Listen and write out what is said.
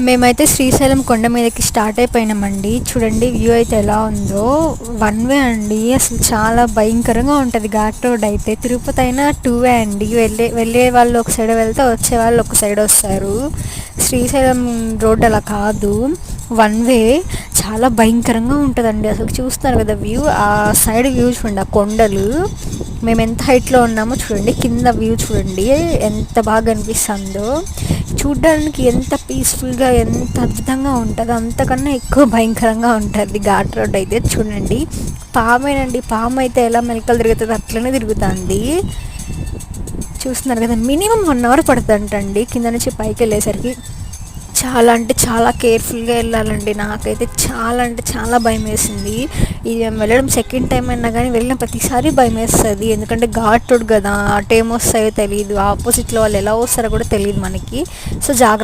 మేమైతే శ్రీశైలం కొండ మీదకి స్టార్ట్ అయిపోయినామండి. చూడండి వ్యూ అయితే ఎలా ఉందో. వన్ వే అండి, అసలు చాలా భయంకరంగా ఉంటుంది ఘాట్ రోడ్ అయితే. తిరుపతి అయినా టూ వే అండి, వెళ్ళే వాళ్ళు ఒక సైడ్ వెళ్తే వచ్చే వాళ్ళు ఒక సైడ్ వస్తారు. శ్రీశైలం రోడ్ అలా కాదు, వన్ వే. చాలా భయంకరంగా ఉంటుందండి. అసలు చూస్తున్నారు కదా వ్యూ, ఆ సైడ్ వ్యూ చూడండి, ఆ కొండలు. మేము ఎంత హైట్లో ఉన్నామో చూడండి, కింద వ్యూ చూడండి ఎంత బాగా అనిపిస్తుందో. చూడ్డానికి ఎంత పీస్ఫుల్గా, ఎంత అద్భుతంగా ఉంటుందో అంతకన్నా ఎక్కువ భయంకరంగా ఉంటుంది ఘాట్ రోడ్ అయితే. చూడండి పామేనండి, పాము అయితే ఎలా మెలకలు తిరుగుతుంది అట్లనే తిరుగుతుంది. చూస్తున్నారు కదా, మినిమం 1 అవర్ పడుతుందంటండి కింద నుంచి పైకి వెళ్ళేసరికి. చాలా అంటే చాలా కేర్ఫుల్గా వెళ్ళాలండి. నాకైతే చాలా అంటే చాలా భయం వేసింది. ఇది వెళ్ళడం సెకండ్ టైం అయినా కానీ వెళ్ళిన ప్రతిసారి భయం వేస్తుంది. ఎందుకంటే ఘాట్ రోడ్ కదా, అటు ఏమొస్తాయో తెలియదు, ఆపోజిట్లో వాళ్ళు ఎలా వస్తారో కూడా తెలియదు మనకి. సో జాగ్రత్త.